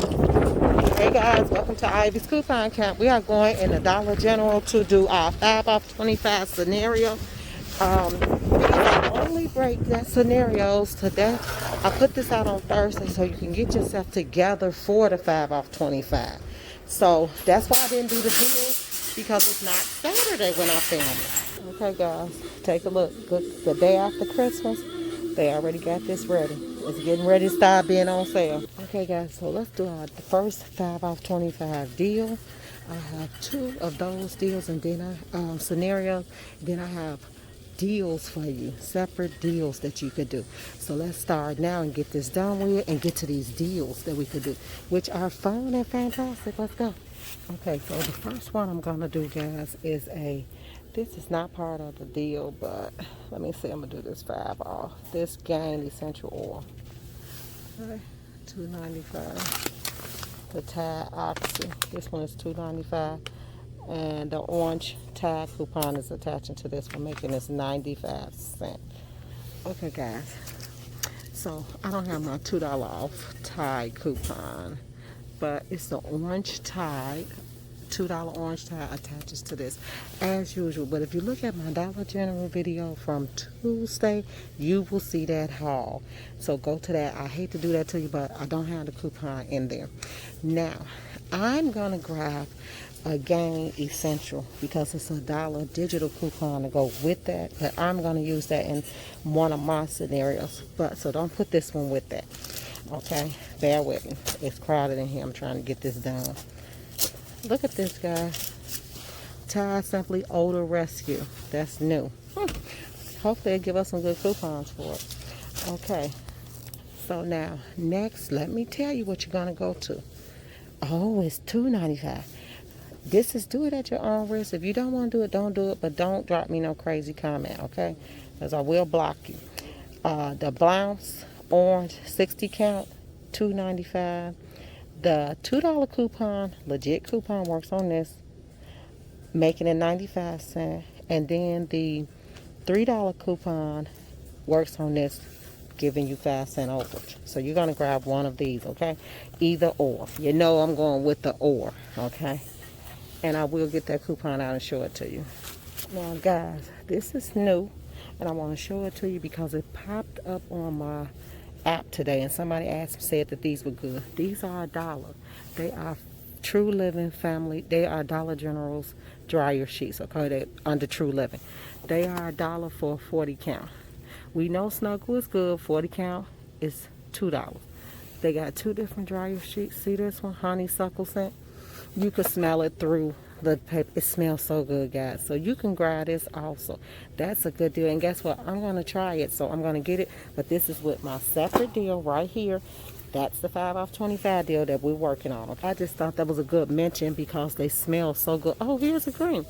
Hey guys, welcome to Ivy's Coupon Camp. We are going in the Dollar General to do our 5 off 25 scenario. We only break that scenarios today. I put this out on Thursday so you can get yourself together for the 5 off 25. So that's why I didn't do the deal, because it's not Saturday when I film it. Okay guys, take a look. The day after Christmas, they already got this ready. It's getting ready to start being on sale. Okay guys, so let's do our first 5 off 25 deal. I have 2 of those deals, and then scenarios. Then I have deals for you, separate deals that you could do. So let's start now and get this done with and get to these deals that we could do, which are fun and fantastic. Let's go. Okay, so the first one I'm gonna do, guys, is this is not part of the deal, but let me see, I'm gonna do this 5 off. This Gain Essential Oil. Okay, $2.95. The Tide Oxy, this one is $2.95. And the orange Tide coupon is attaching to this one, making this 95 cents. Okay guys, so I don't have my $2 off Tide coupon, but it's the orange Tide. $2 orange Tide attaches to this as usual. But if you look at my Dollar General video from Tuesday, you will see that haul. So go to that. I hate to do that to you, but I don't have the coupon in there. Now, I'm going to grab a Gain Essential because it's $1 digital coupon to go with that. But I'm going to use that in one of my scenarios. But so don't put this one with that. Okay? Bear with me. It's crowded in here. I'm trying to get this done. Look at this, guys. Tide Simply Odor Rescue. That's new. Hopefully they'll give us some good coupons for it. Okay. So now, next, let me tell you what you're going to go to. Oh, it's $2.95. This is do it at your own risk. If you don't want to do it, don't do it. But don't drop me no crazy comment, okay? Because I will block you. The Blounce Orange 60 count, $2.95. The $2 coupon, legit coupon, works on this, making it 95 cents. And then the $3 coupon works on this, giving you 5 cent overage. So you're going to grab one of these, okay? Either or. You know I'm going with the or, okay? And I will get that coupon out and show it to you. Now, guys, this is new, and I want to show it to you because it popped up on my app today, and somebody said that these were good. These are $1. They are True Living family. They are Dollar General's dryer sheets. Okay, they're under True Living. They are $1 for a 40 count. We know Snuggle is good. 40 count is $2. They got 2 different dryer sheets. See this one, honeysuckle scent. You can smell it through the paper. It smells so good, guys. So you can grab this also. That's a good deal. And guess what? I'm going to try it. So I'm going to get it. But this is with my separate deal right here. That's the 5 off 25 deal that we're working on. Okay? I just thought that was a good mention because they smell so good. Oh, here's a green.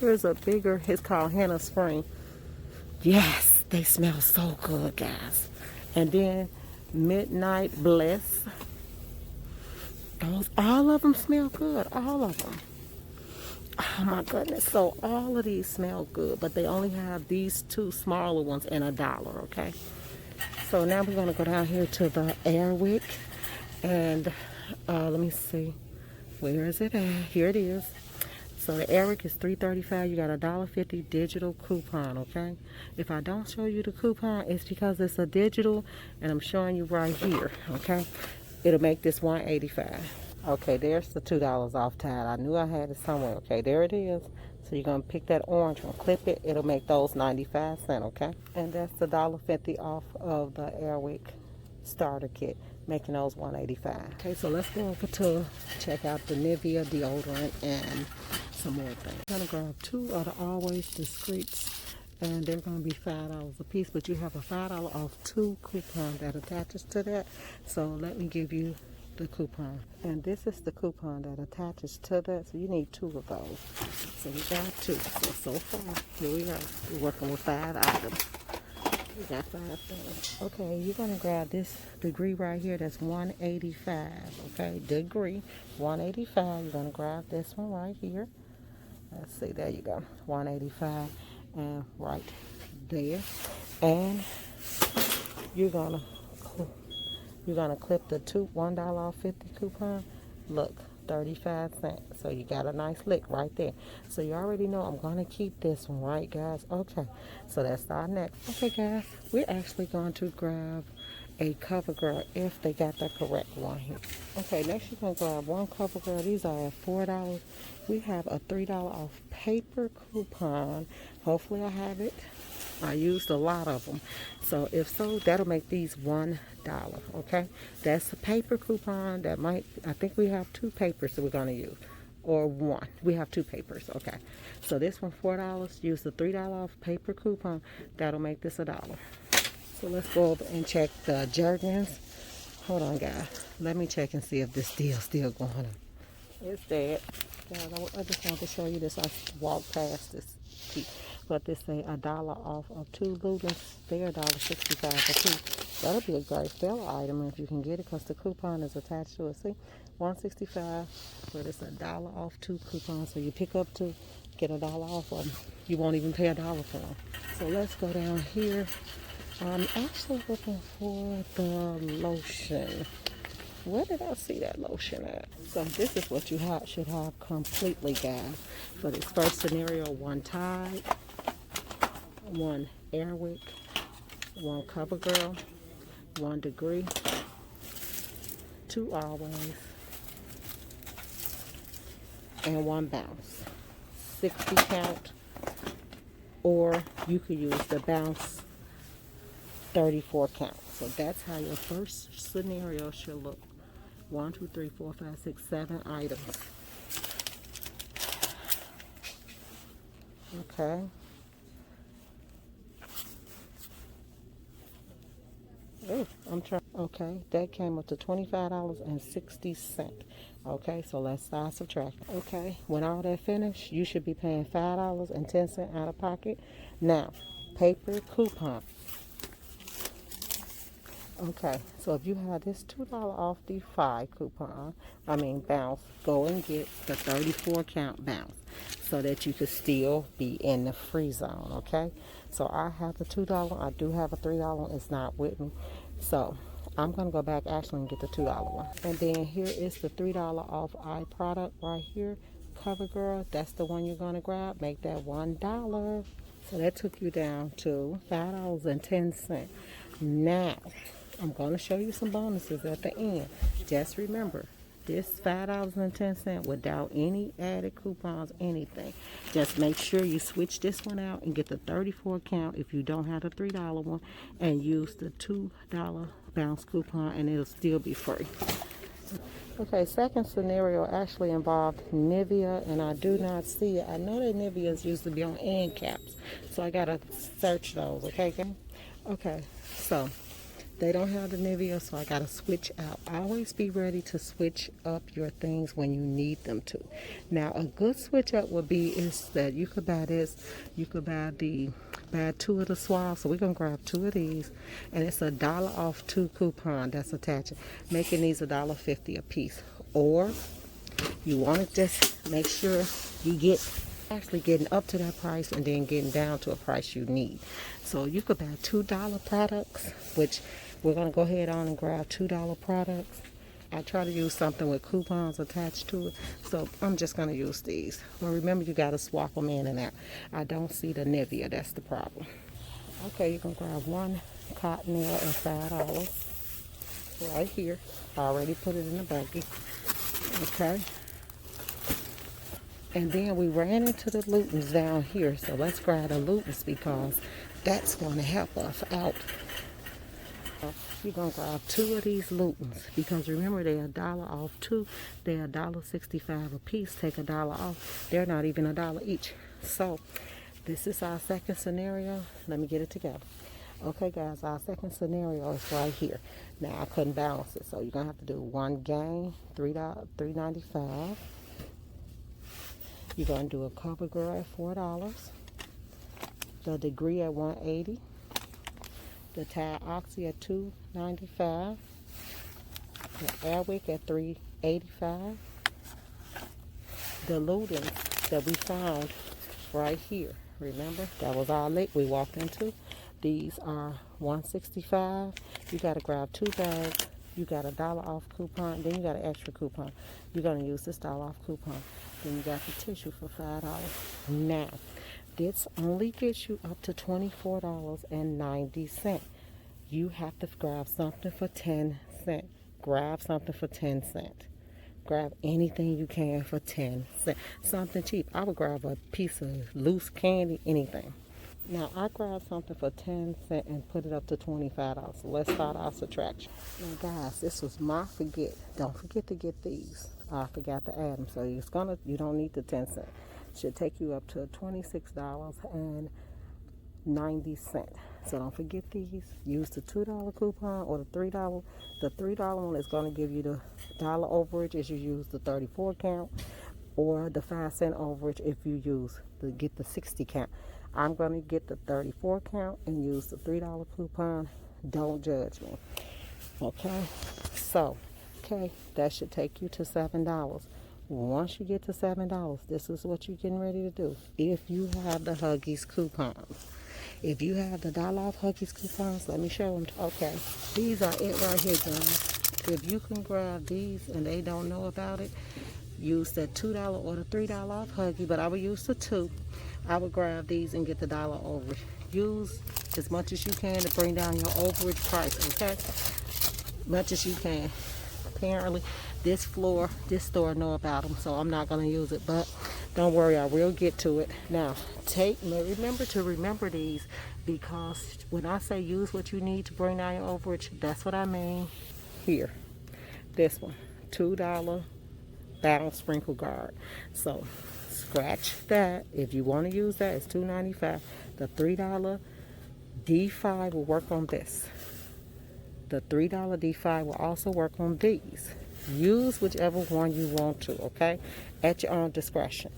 Here's a bigger. It's called Henna Spring. Yes, they smell so good, guys. And then Midnight Bliss. All of them smell good. All of them. Oh my goodness. So all of these smell good, but they only have these 2 smaller ones and $1, okay? So now we're going to go down here to the Airwick, and let me see. Where is it at? Here it is. So the Airwick is $3.35. You got a $1.50 digital coupon, okay? If I don't show you the coupon, it's because it's a digital, and I'm showing you right here, okay? It'll make this $1.85. Okay, there's the $2 off Tide. I knew I had it somewhere. Okay, there it is. So you're going to pick that orange one, clip it. It'll make those 95 cents, okay? And that's the $1.50 off of the Airwick starter kit, making those $1.85. Okay, so let's go over to check out the Nivea deodorant and some more things. I'm going to grab 2 of the Always Discreets, and they're going to be $5 a piece, but you have a $5 off 2 coupon that attaches to that. So let me give you the coupon, and this is the coupon that attaches to that, so you need 2 of those. So we got 2. So far, here we go. We're working with 5 items. We got 5 things. Okay, you're gonna grab this degree right here. That's $1.85. Okay, degree $1.85. You're gonna grab this one right here. Let's see, there you go, $1.85, and right there. And you're gonna You're gonna clip the $1 off 50 coupon. Look, 35 cents. So you got a nice lick right there. So you already know I'm gonna keep this one, right, guys? Okay, so that's our next. Okay, guys, we're actually going to grab a cover girl if they got the correct one here. Okay, next you're gonna grab one cover girl. These are at $4. We have a $3 off paper coupon. Hopefully I have it. I used a lot of them, so if so, that'll make these $1. Okay, that's a paper coupon. That might, I think we have two papers that we're gonna use, or one. We have two papers. Okay, so this one $4. Use the $3 off paper coupon. That'll make this $1. So let's go over and check the Jergens. Hold on, guys. Let me check and see if this deal's still going on. It's dead. Guys, I just wanted to show you this. I walked past this piece. But this say $1 off of 2 Lutens. They're $1.65 a piece. That'll be a great seller item if you can get it, because the coupon is attached to it. See, $1.65, but it's $1 off 2 coupons. So you pick up 2, get $1 off of them. You won't even pay $1 for them. So let's go down here. I'm actually looking for the lotion. Where did I see that lotion at? So this is what you should have completely, guys. For this first scenario, 1 Tide, 1 Airwick, 1 CoverGirl, 1 Degree, 2 Always, and 1 Bounce. 60 count, or you could use the Bounce 34 count. So that's how your first scenario should look. 1, 2, 3, 4, 5, 6, 7 items. Okay. Oh, I'm trying. Okay, that came up to $25.60. Okay, so let's start subtracting. Okay, when all that finished, you should be paying $5.10 out of pocket. Now, paper coupon. Okay, so if you have this $2 off the 5 coupon, Bounce, go and get the 34 count Bounce so that you could still be in the free zone, okay? So I have the $2, I do have a $3, it's not with me. So I'm going to go back actually and get the $2 one. And then here is the $3 off eye product right here, CoverGirl. That's the one you're going to grab. Make that $1. So that took you down to $5.10. Now, I'm going to show you some bonuses at the end. Just remember, this $5.10 without any added coupons, anything. Just make sure you switch this one out and get the 34 count if you don't have the $3 one, and use the $2 Bounce coupon, and it'll still be free. Okay, second scenario actually involved Nivea, and I do not see it. I know that Nivea's used to be on end caps, so I gotta search those. Okay, gang? Okay, so they don't have the Nivea, so I gotta switch out. Always be ready to switch up your things when you need them to. Now, a good switch up would be is that you could buy this. You could buy 2 of the swabs. So we're gonna grab 2 of these, and it's $1 off 2 coupon that's attached, making these $1.50 a piece. Or you want to just make sure you get actually getting up to that price and then getting down to a price you need. So you could buy $2 products, which we're going to go ahead on and grab $2 products. I try to use something with coupons attached to it, so I'm just going to use these. But remember, you got to swap them in and out. I don't see the Nivea, that's the problem. Okay, you can grab 1 Cottonelle at $5 right here. I already put it in the buggy. Okay. And then we ran into the Lutens down here, so let's grab the Lutens because that's going to help us out. You're going to grab 2 of these Lutens because remember, they're $1 off 2. They're $1.65 a piece. Take $1 off. They're not even $1 each. So this is our second scenario. Let me get it together. Okay, guys, our second scenario is right here. Now, I couldn't balance it, so you're going to have to do 1 gang, $3.95. You're going to do a CoverGirl at $4. The Degree at $1.80. The Tide Oxy at $2.95. The Airwick at $3.85. The Lutens that we found right here. Remember, that was our lick we walked into. These are $1.65. You got to grab 2 bags You got a dollar off coupon, then you got an extra coupon. You're gonna use this dollar off coupon. Then you got the tissue for $5. Now, this only gets you up to $24.90. You have to grab something for 10 cents. Grab something for 10 cents. Grab anything you can for 10 cents. Something cheap. I would grab a piece of loose candy, anything. Now, I grabbed something for 10 cents and put it up to $25. So let's start our subtraction. Now, guys, this was my forget. Don't forget to get these. I forgot to add them. So you don't need the 10 cents. Should take you up to $26.90. So don't forget these. Use the $2 coupon or the $3. The $3 one is going to give you the dollar overage if you use the 34 count, or the 5-cent overage if you get the 60 count. I'm going to get the 34 count and use the $3 coupon. Don't judge me. Okay? So, that should take you to $7. Once you get to $7, this is what you're getting ready to do. If you have the Huggies coupons. If you have the dollar off Huggies coupons, let me show them. Okay, these are it right here, guys. If you can grab these and they don't know about it, use the $2 or the $3 off Huggy, but I would use the 2. I would grab these and get the dollar overage. Use as much as you can to bring down your overage price, okay? Much as you can. Apparently, this store know about them, so I'm not going to use it, but don't worry, I will get to it. Now, remember these, because when I say use what you need to bring down your overage, that's what I mean. Here, this one, $2 Bounce Sprinkle Guard. So, scratch that. If you want to use that, it's $2.95. The $3 D5 will work on this. The $3 D5 will also work on these. Use whichever one you want to, okay? At your own discretion.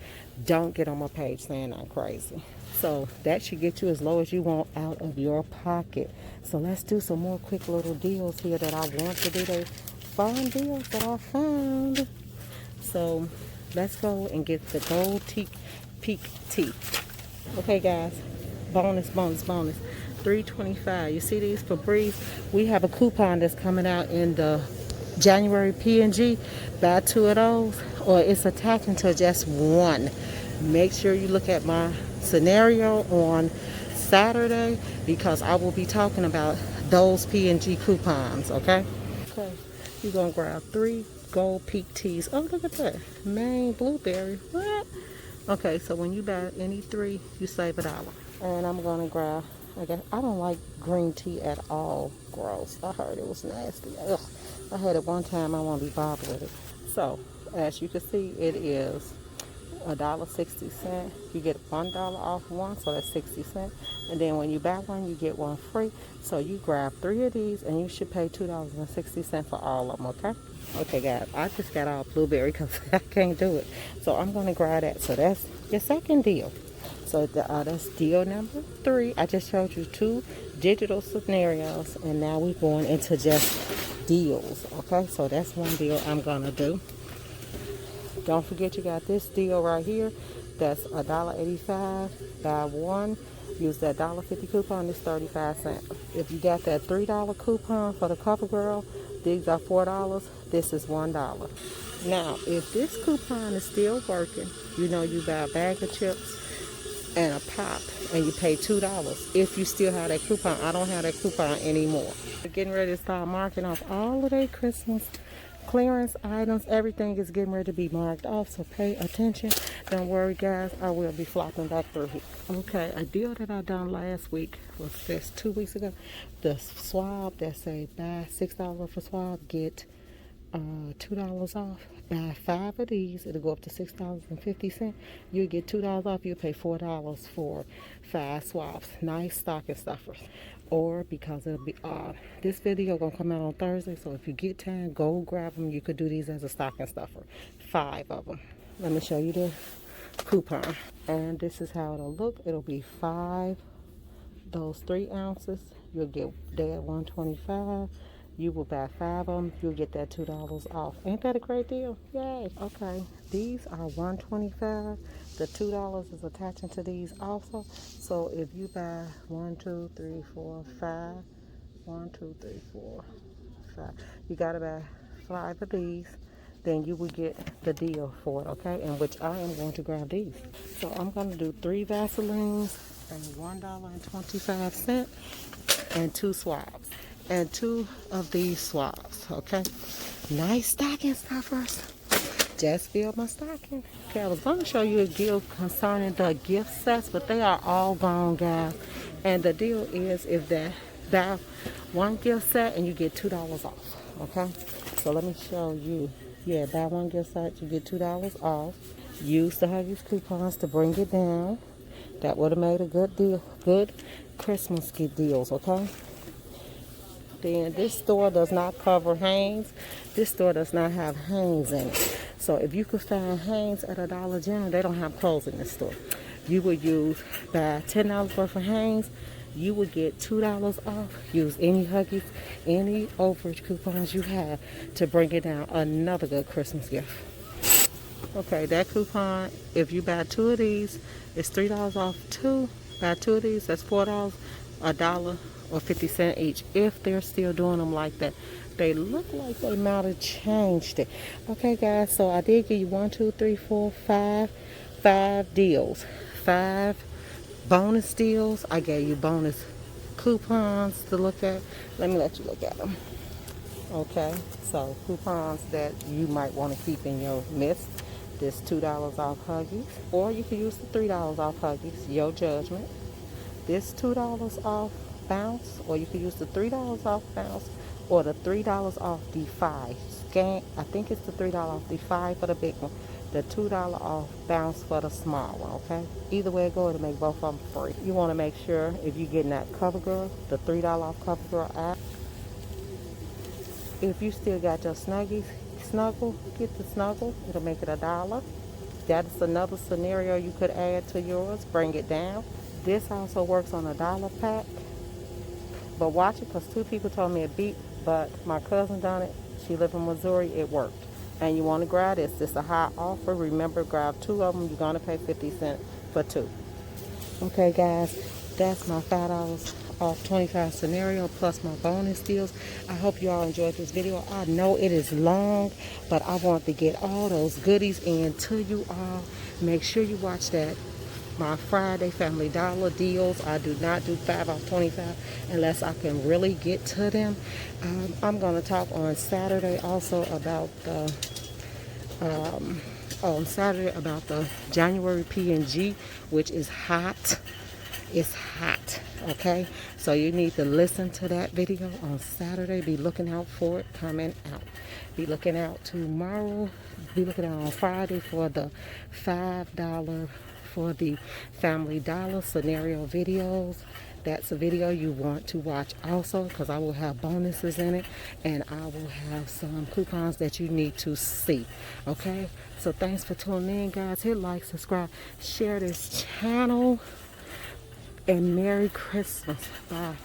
Don't get on my page saying I'm crazy. So that should get you as low as you want out of your pocket. So let's do some more quick little deals here that I want to do. They fun deals that I found. So let's go and get the gold peak tea. Okay, guys. Bonus. $3.25. You see these Febreze? We have a coupon that's coming out in the January P&G. Buy 2 of those, or it's attaching to just one. Make sure you look at my scenario on Saturday, because I will be talking about those P&G coupons, okay? Okay, you're going to grab 3 gold peak teas. Oh, look at that. Maine blueberry. What? Okay, so when you buy any 3, you save $1. And I'm going to grab, I don't like green tea at all. Gross. I heard it was nasty. Ugh. I had it one time. I won't be bothered with it. So, as you can see, it is $1.60. You get $1 off one, so that's 60 cents. And then when you buy one, you get one free. So you grab 3 of these, and you should pay $2.60 for all of them, okay? Okay, guys, I just got all blueberry because I can't do it. So I'm going to grab that. So that's your second deal. So that's deal number 3. I just showed you 2 digital scenarios, and now we're going into just deals. Okay, so that's one deal I'm going to do. Don't forget you got this deal right here. That's $1.85. Buy one. Use that $1.50 coupon. It's 35 cents. If you got that $3 coupon for the CoverGirl, these are $4. This is $1. Now, if this coupon is still working, you buy a bag of chips and a pop, and you pay $2. If you still have that coupon, I don't have that coupon anymore. We're getting ready to start marking off all of their Christmas clearance items. Everything is getting ready to be marked off, so pay attention. Don't worry, guys, I will be flopping back through here. Okay, a deal that I done last week was just 2 weeks ago. The swab that say buy $6 worth of swab, get $2 off. Buy 5 of these, it'll go up to $6.50. You'll get $2 off. You'll pay $4 for 5 swabs. Nice stocking stuffers. Or because it'll be this video gonna come out on Thursday, so if you get time, go grab them. You could do these as a stocking stuffer. 5 of them. Let me show you the coupon. And this is how it'll look. It'll be 5, those 3 ounces. You'll get they at $1.25. You will buy 5 of them. You'll get that $2 off. Ain't that a great deal? Yay. Okay. These are $1.25. The $2 is attaching to these also. So if you buy 1, 2, 3, 4, 5, 1, 2, 3, 4, $1.25. You gotta buy 5 of these, then you will get the deal for it, okay? And which I am going to grab these. So I'm gonna do 3 Vaselines and $1.25 and 2 swabs. And 2 of these swabs, okay? Nice stocking stuffers. Just filled my stocking. Okay, I was going to show you a deal concerning the gift sets, but they are all gone, guys. And the deal is if they buy 1 gift set and you get $2 off, okay? So let me show you. Yeah, buy 1 gift set, you get $2 off. Use the Huggies coupons to bring it down. That would have made a good deal, good Christmas gift deals, okay? Then this store does not cover Hanes. This store does not have Hanes in it. So if you could find Hanes at a Dollar General, they don't have clothes in this store. You would use, buy $10 worth of Hanes, you would get $2 off. Use any Huggies, any overage coupons you have to bring it down. Another good Christmas gift. Okay, that coupon, if you buy 2 of these, it's $3 off 2. Buy 2 of these, that's $4, $1 or 50 cents each. If they're still doing them like that, they look like they might have changed it. Okay, guys, so I did give you 1, 2, 3, 4, 5 deals, 5 bonus deals. I gave you bonus coupons to look at. Let me let you look at them. Okay, so coupons that you might want to keep in your midst. This $2 off Huggies, or you can use the $3 off Huggies, your judgment. This $2 off Bounce, or you can use the $3 off Bounce, or the $3 off Defy. Scan, I think it's the $3 off Defy for the big one, the $2 off Bounce for the small one, okay? Either way it goes, it'll make both of them free. You want to make sure if you're getting that CoverGirl, the $3 off CoverGirl app. If you still got your Snuggies, Snuggle, get the Snuggle. It'll make it $1. That is another scenario you could add to yours. Bring it down. This also works on a $1 pack. But watch it, because 2 people told me it beat, but my cousin done it. She lives in Missouri. It worked. And you want to grab this. This is a high offer. Remember, grab 2 of them. You're going to pay 50 cents for 2. Okay, guys, that's my $5 off 25 scenario plus my bonus deals. I hope you all enjoyed this video. I know it is long, but I want to get all those goodies in to you all. Make sure you watch that my Friday Family Dollar deals. I do not do 5 off 25 unless I can really get to them. I'm going to talk on Saturday also about the January P&G, which is hot. It's hot, okay? So you need to listen to that video on Saturday. Be looking out for it coming out. Be looking out tomorrow. Be looking out on Friday for the $5 for the Family Dollar scenario videos. That's a video you want to watch also, because I will have bonuses in it, and I will have some coupons that you need to see, okay? So thanks for tuning in, guys. Hit like, subscribe, share this channel, and Merry Christmas. Bye.